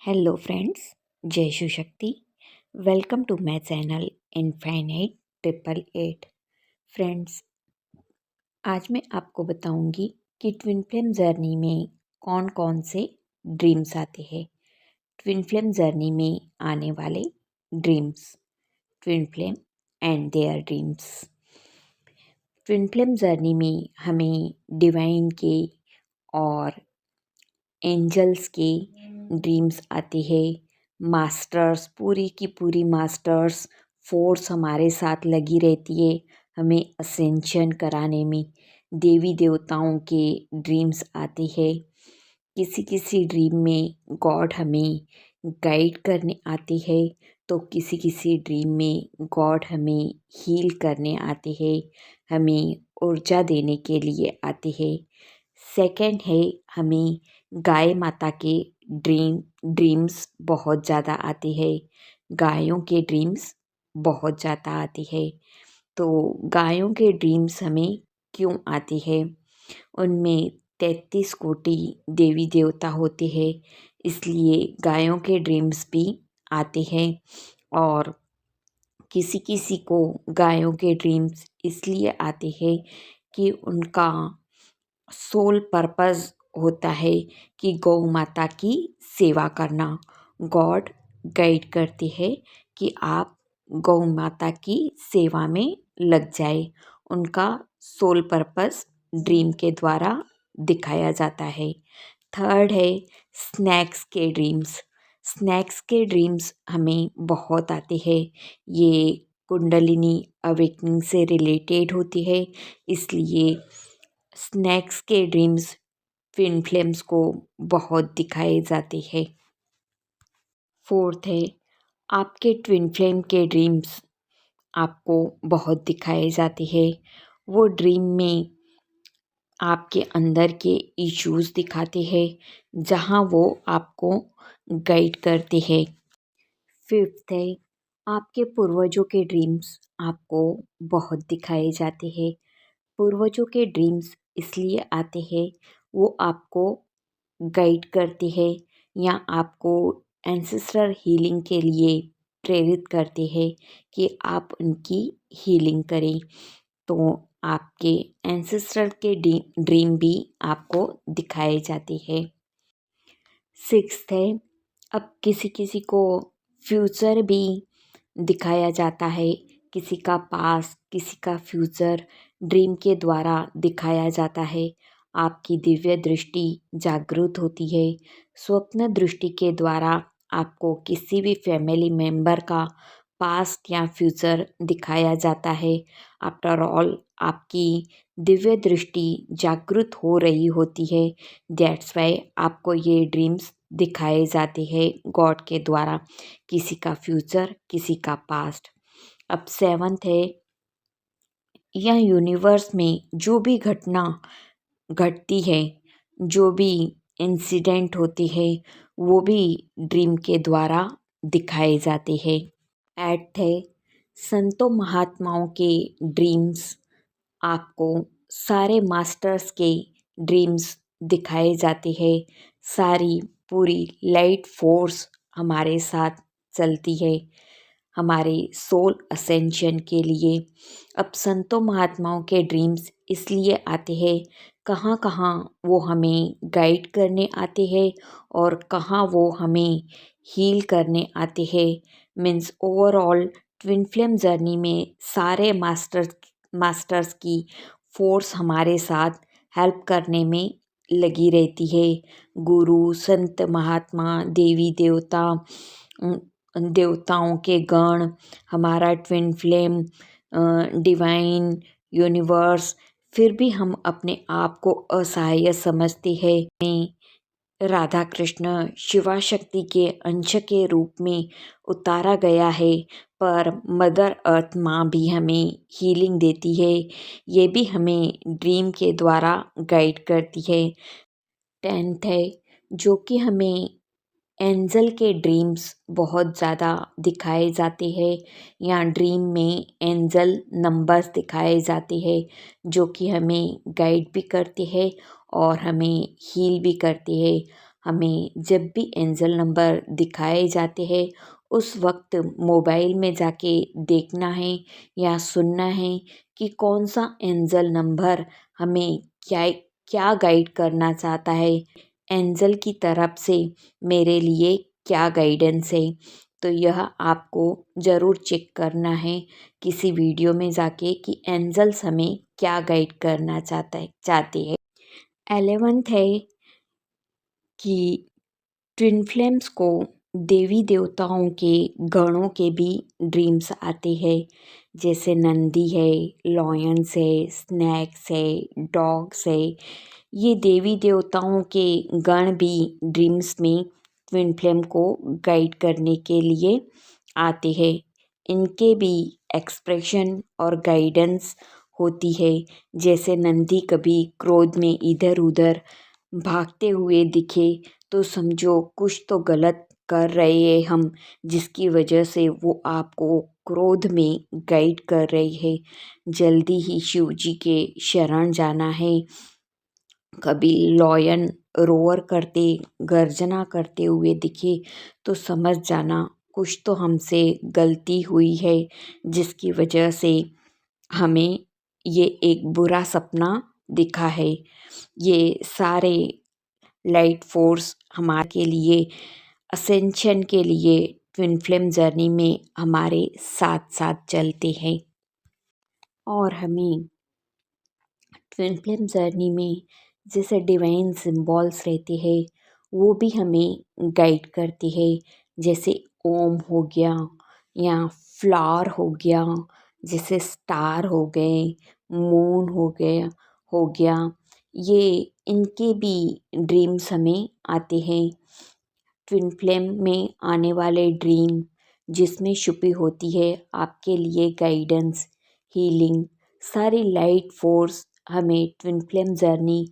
Hello friends, जय Shiv Shakti. Welcome to my channel infinite 888। Friends, आज मैं आपको बताऊंगी कि ट्विन फ्लेम जर्नी में कौन कौन से ड्रीम्स आते हैं। ट्विन फ्लेम जर्नी में आने वाले dreams, twin flame and their dreams. Twin flame journey में हमें डिवाइन के और एंजल्स के ड्रीम्स आते हैं। मास्टर्स, पूरी की पूरी मास्टर्स फोर्स हमारे साथ लगी रहती है हमें असेंशन कराने में। देवी देवताओं के ड्रीम्स आते हैं। किसी किसी ड्रीम में गॉड हमें गाइड करने आते हैं, तो किसी किसी ड्रीम में गॉड हमें हील करने आते हैं, हमें ऊर्जा देने के लिए आते हैं। सेकंड है, हमें गाय माता के ड्रीम्स बहुत ज़्यादा आते हैं। गायों के ड्रीम्स बहुत ज़्यादा आते हैं। तो गायों के ड्रीम्स हमें क्यों आते हैं? उनमें 33 कोटि देवी देवता होते हैं, इसलिए गायों के ड्रीम्स भी आते हैं। और किसी किसी को गायों के ड्रीम्स इसलिए आते हैं कि उनका सोल पर्पस होता है कि गौ माता की सेवा करना। गॉड गाइड करते हैं कि आप गौ माता की सेवा में लग जाए। उनका सोल पर्पस ड्रीम के द्वारा दिखाया जाता है। थर्ड है स्नैक्स के ड्रीम्स। स्नैक्स के ड्रीम्स हमें बहुत आते हैं। ये कुंडलिनी अवेकनिंग से रिलेटेड होती है, इसलिए स्नैक्स के ड्रीम्स ट्विन फ्लेम्स को बहुत दिखाए जाते हैं। फोर्थ है, आपके ट्विन फ्लेम के ड्रीम्स आपको बहुत दिखाए जाते हैं। वो ड्रीम में आपके अंदर के इश्यूज दिखाते हैं, जहाँ वो आपको गाइड करते हैं। फिफ्थ है, आपके पूर्वजों के ड्रीम्स आपको बहुत दिखाए जाते हैं। पूर्वजों के ड्रीम्स इसलिए आते हैं, वो आपको गाइड करते हैं या आपको एंसेस्ट्रल हीलिंग के लिए प्रेरित करते हैं कि आप उनकी हीलिंग करें। तो आपके एंसेस्ट्रल के ड्रीम भी आपको दिखाए जाते हैं। सिक्स्थ है, अब किसी किसी को फ्यूचर भी दिखाया जाता है। किसी का पास्ट, किसी का फ्यूचर ड्रीम के द्वारा दिखाया जाता है। आपकी दिव्य दृष्टि जागृत होती है। स्वप्न दृष्टि के द्वारा आपको किसी भी फैमिली मेंबर का पास्ट या फ्यूचर दिखाया जाता है। आफ्टर ऑल आपकी दिव्य दृष्टि जागृत हो रही होती है। दैट्स वाई आपको ये ड्रीम्स दिखाए जाते हैं गॉड के द्वारा, किसी का फ्यूचर, किसी का पास्ट। अब सेवंथ है, यह यूनिवर्स में जो भी घटना घटती है, जो भी इंसिडेंट होती है, वो भी ड्रीम के द्वारा दिखाए जाते हैं। एट्थ है, संतों महात्माओं के ड्रीम्स आपको सारे मास्टर्स के ड्रीम्स दिखाए जाते हैं। सारी पूरी लाइट फोर्स हमारे साथ चलती है हमारे सोल असेंशन के लिए। अब संतों महात्माओं के ड्रीम्स इसलिए आते हैं, कहाँ कहाँ वो हमें गाइड करने आते हैं और कहाँ वो हमें हील करने आते हैं। Means overall twin flame journey में सारे मास्टर्स की फोर्स हमारे साथ हेल्प करने में लगी रहती है। गुरु, संत महात्मा, देवी देवता, देवताओं के गण, हमारा ट्विन फ्लेम, डिवाइन, यूनिवर्स, फिर भी हम अपने आप को असहाय समझते हैं। में राधा कृष्ण शिवा शक्ति के अंश के रूप में उतारा गया है, पर मदर अर्थ माँ भी हमें हीलिंग देती है। ये भी हमें ड्रीम के द्वारा गाइड करती है। 10th है, जो कि हमें एंजल के ड्रीम्स बहुत ज़्यादा दिखाए जाते हैं या ड्रीम में एंजल नंबर्स दिखाए जाते हैं, जो कि हमें गाइड भी करते हैं और हमें हील भी करते हैं। हमें जब भी एंजल नंबर दिखाए जाते हैं उस वक्त मोबाइल में जाके देखना है या सुनना है कि कौन सा एंजल नंबर हमें क्या क्या गाइड करना चाहता है, एंजल की तरफ से मेरे लिए क्या गाइडेंस है। तो यह आपको ज़रूर चेक करना है किसी वीडियो में जाके कि एंजल्स हमें क्या गाइड करना चाहते हैं। 11th है कि ट्विन फ्लेम्स को देवी देवताओं के गणों के भी ड्रीम्स आते हैं, जैसे नंदी है, लॉयंस है, स्नैक्स है, डॉग्स है। ये देवी देवताओं के गण भी ड्रीम्स में ट्विन फ्लेम को गाइड करने के लिए आते हैं। इनके भी एक्सप्रेशन और गाइडेंस होती है। जैसे नंदी कभी क्रोध में इधर उधर भागते हुए दिखे तो समझो कुछ तो गलत कर रहे हैं हम, जिसकी वजह से वो आपको क्रोध में गाइड कर रही है। जल्दी ही शिव जी के शरण जाना है। कभी लॉयन रोअर करते गर्जना करते हुए दिखे तो समझ जाना कुछ तो हमसे गलती हुई है, जिसकी वजह से हमें ये एक बुरा सपना दिखा है। ये सारे लाइट फोर्स हमारे के लिए असेंशन के लिए ट्विन फ्लेम जर्नी में हमारे साथ साथ चलते हैं। और हमें ट्विन फ्लेम जर्नी में जैसे डिवाइन सिम्बॉल्स रहते हैं वो भी हमें गाइड करते हैं। जैसे ओम हो गया या फ्लावर हो गया, जैसे स्टार हो गए, मून हो गया ये इनके भी ड्रीम्स हमें आते हैं। ट्विन फ्लेम में आने वाले ड्रीम जिसमें छुपी होती है आपके लिए गाइडेंस, हीलिंग, सारी लाइट फोर्स हमें ट्विन फ्लेम जर्नी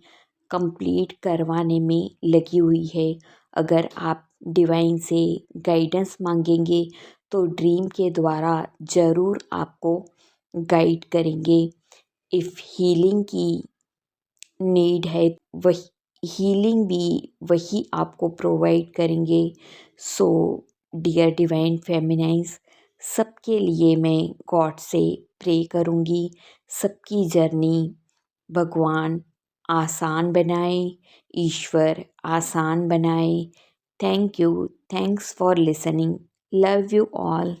कंप्लीट करवाने में लगी हुई है। अगर आप डिवाइन से गाइडेंस मांगेंगे तो ड्रीम के द्वारा ज़रूर आपको गाइड करेंगे। इफ़ हीलिंग की नीड है वही हीलिंग भी वही आपको प्रोवाइड करेंगे। सो डियर डिवाइन फेमिनाइज, सबके लिए मैं गॉड से प्रे करूँगी, सबकी जर्नी भगवान आसान बनाए, ईश्वर आसान बनाए। Thank you, thanks for listening, love you all.